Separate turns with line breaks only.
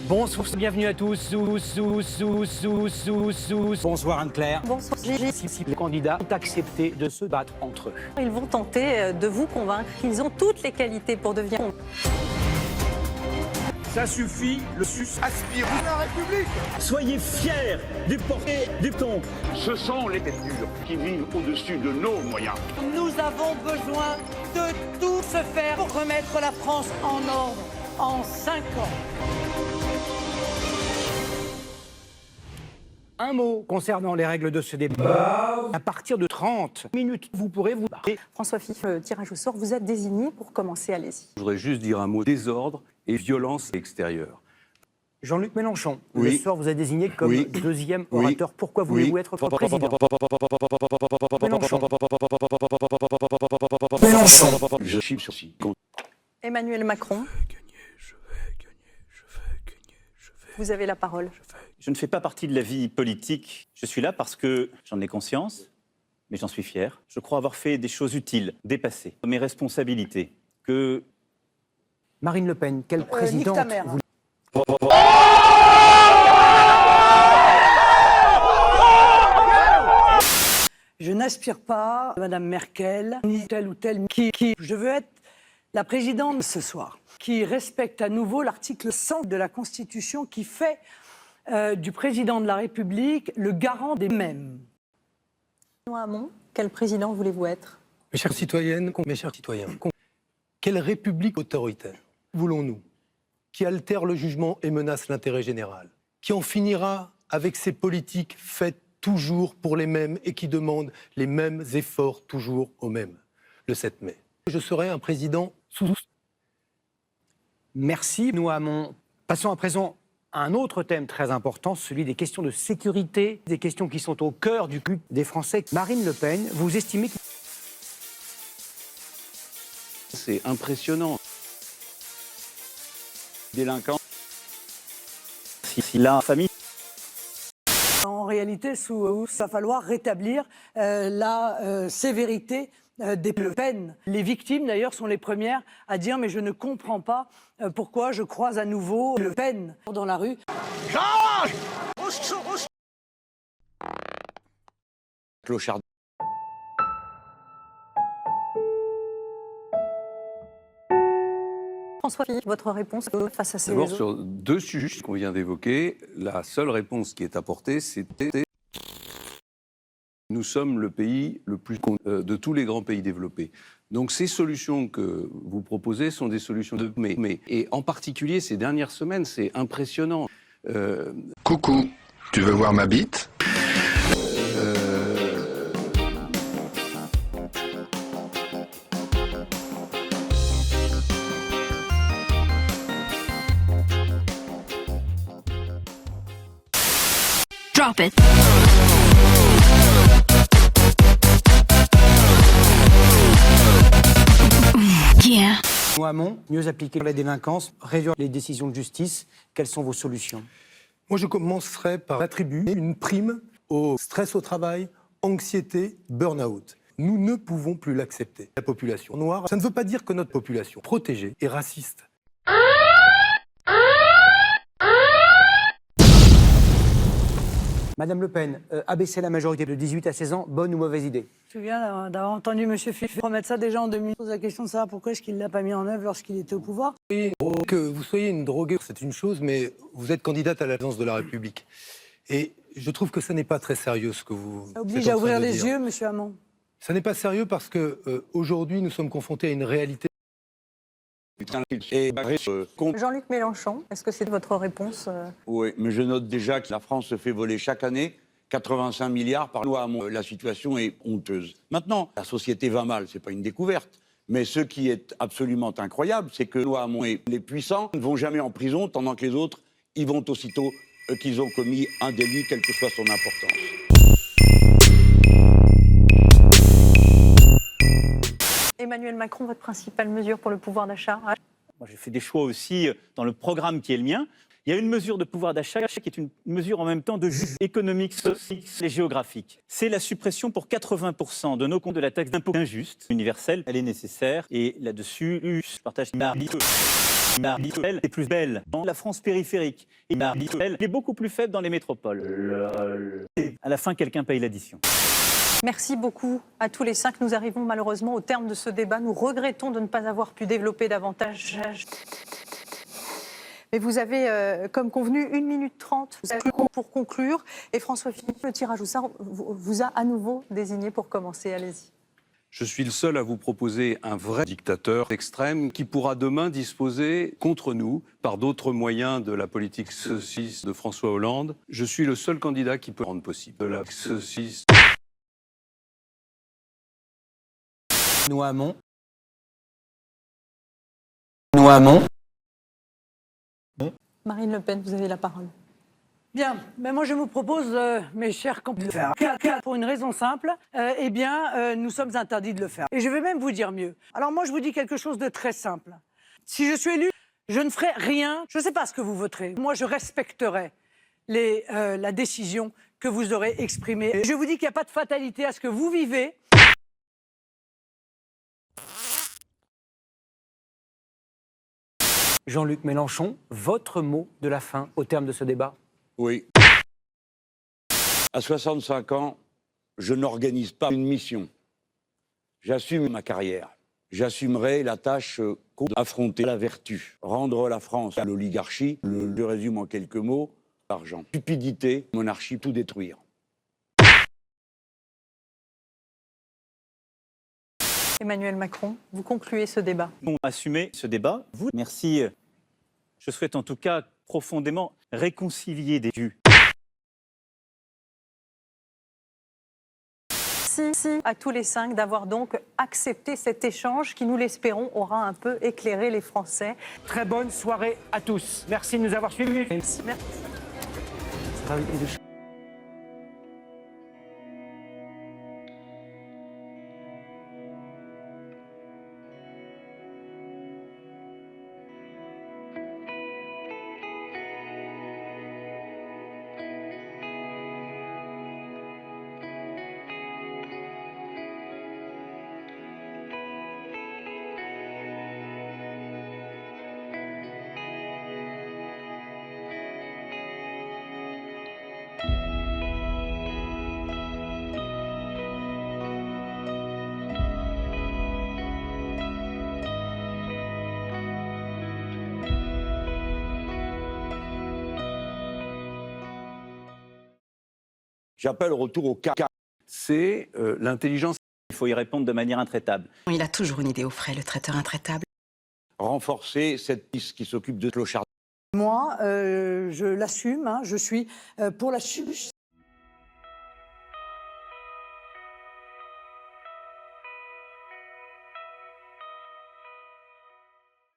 Bonsoir, bienvenue à tous. Bonsoir Anne-Claire.
Bonsoir Gégé.
Si les candidats ont accepté de se battre entre eux.
Ils vont tenter de vous convaincre qu'ils ont toutes les qualités pour devenir...
Ça suffit, le sus aspire la République.
Soyez fiers du porté du ton.
Ce sont les têtes dures qui vivent au-dessus de nos moyens.
Nous avons besoin de tout se faire pour remettre la France en ordre en 5 ans.
Un mot concernant les règles de ce débat. À partir de 30 minutes, vous pourrez vous battre.
François Fillon, tirage au sort, vous êtes désigné pour commencer, allez-y.
Je voudrais juste dire un mot: désordre et violence extérieure.
Jean-Luc Mélenchon,
Oui.
le soir vous a désigné comme
Oui.
deuxième
Oui.
orateur. Pourquoi voulez-vous être président? Mélenchon.
Je suis sur
Emmanuel Macron, vous avez la parole.
Je ne fais pas partie de la vie politique. Je suis là parce que j'en ai conscience, mais j'en suis fier. Je crois avoir fait des choses utiles, dépassées mes responsabilités. Que
Marine Le Pen, quelle présidente
nique ta mère.
vous...
Je n'aspire pas à Madame Merkel, ni telle ou telle qui. Je veux être la présidente ce soir, qui respecte à nouveau l'article 100 de la Constitution, qui fait du président de la République le garant des mêmes.
Benoît Hamon, quel président voulez-vous être?
Mes chères citoyennes, mes chers citoyens, quelle république autoritaire voulons-nous, qui altère le jugement et menace l'intérêt général, qui en finira avec ces politiques faites toujours pour les mêmes et qui demandent les mêmes efforts toujours aux mêmes? Le 7 mai. Je serai un président sous...
Merci Benoît Hamon. Passons à présent à un autre thème très important, celui des questions de sécurité, des questions qui sont au cœur du culte des Français. Marine Le Pen, vous estimez que...
C'est impressionnant.
délinquant, si la famille...
En réalité, il va falloir rétablir la sévérité des peines. Les victimes, d'ailleurs, sont les premières à dire « mais je ne comprends pas pourquoi je croise à nouveau Le Pen dans la rue ».
Clochard.
François Fillon, votre réponse face à ces
D'abord,
réseaux?
sur deux sujets qu'on vient d'évoquer, la seule réponse qui est apportée, c'était: nous sommes le pays le plus de tous les grands pays développés. Donc ces solutions que vous proposez sont des solutions de mais et en particulier ces dernières semaines, c'est impressionnant.
Coucou, tu veux voir ma bite?
Drop it. Yeah.
Benoît Hamon, mieux appliquer la délinquance, réduire les décisions de justice. Quelles sont vos solutions?
Moi, je commencerai par attribuer une prime au stress au travail, anxiété, burn-out. Nous ne pouvons plus l'accepter. La population noire, ça ne veut pas dire que notre population protégée est raciste.
Madame Le Pen, abaisser la majorité de 18 à 16 ans, bonne ou mauvaise idée?
Je me souviens d'avoir entendu M. Fillon promettre ça déjà en 2000. Je pose la question de savoir pourquoi est-ce qu'il ne l'a pas mis en œuvre lorsqu'il était au pouvoir.
Que vous soyez une droguée, c'est une chose, mais vous êtes candidate à la présidence de la République. Et je trouve que ça n'est pas très sérieux ce que vous...
Ça oblige
êtes
à
en train
ouvrir
de
les
dire.
yeux, M. Hamon.
Ça n'est pas sérieux parce que aujourd'hui nous sommes confrontés à une réalité.
Jean-Luc Mélenchon, est-ce que c'est votre réponse?
Oui, mais je note déjà que la France se fait voler chaque année 85 milliards par loi. La situation est honteuse. Maintenant, la société va mal, c'est pas une découverte. Mais ce qui est absolument incroyable, c'est que loi Hamon et les puissants ne vont jamais en prison, tandis que les autres, ils vont aussitôt qu'ils ont commis un délit, quelle que soit son importance.
Emmanuel Macron, votre principale mesure pour le pouvoir d'achat?
Moi, j'ai fait des choix aussi dans le programme qui est le mien. Il y a une mesure de pouvoir d'achat qui est une mesure en même temps de justice économique, sociale et géographique. C'est la suppression pour 80% de nos comptes de la taxe d'impôt injuste, universelle. Elle est nécessaire. Et là-dessus, je partage elle est plus belle dans la France périphérique. Et elle est beaucoup plus faible dans les métropoles. À la fin, quelqu'un paye l'addition.
Merci beaucoup à tous les 5. Nous arrivons malheureusement au terme de ce débat. Nous regrettons de ne pas avoir pu développer davantage. Mais vous avez, comme convenu, 1 minute 30 pour conclure. Et François-Philippe, le tirage au sort vous a à nouveau désigné pour commencer. Allez-y.
Je suis le seul à vous proposer un vrai dictateur extrême qui pourra demain disposer contre nous, par d'autres moyens de la politique socialiste de François Hollande. Je suis le seul candidat qui peut rendre possible de la socialiste.
Noamont.
Marine Le Pen, vous avez la parole.
Bien, mais moi je vous propose, mes chers compatriotes, de le faire. Pour une raison simple, nous sommes interdits de le faire. Et je vais même vous dire mieux. Alors moi je vous dis quelque chose de très simple. Si je suis élu, je ne ferai rien, je ne sais pas ce que vous voterez. Moi je respecterai la décision que vous aurez exprimée. Et je vous dis qu'il n'y a pas de fatalité à ce que vous vivez.
Jean-Luc Mélenchon, votre mot de la fin au terme de ce débat?
Oui. À 65 ans, je n'organise pas une mission. J'assume ma carrière. J'assumerai la tâche d'affronter la vertu, rendre la France à l'oligarchie. Je résume en quelques mots: argent, stupidité, monarchie, tout détruire.
Emmanuel Macron, vous concluez ce débat.
Bon, assumez ce débat. Vous, merci. Je souhaite en tout cas profondément réconcilier des vues.
Merci à tous les 5 d'avoir donc accepté cet échange qui, nous l'espérons, aura un peu éclairé les Français.
Très bonne soirée à tous. Merci de nous avoir suivis.
Merci.
J'appelle au retour au cas.
C'est l'intelligence.
Il faut y répondre de manière intraitable.
Il a toujours une idée au frais, le traiteur intraitable.
Renforcer cette piste qui s'occupe de clochard.
Moi, je l'assume, je suis pour la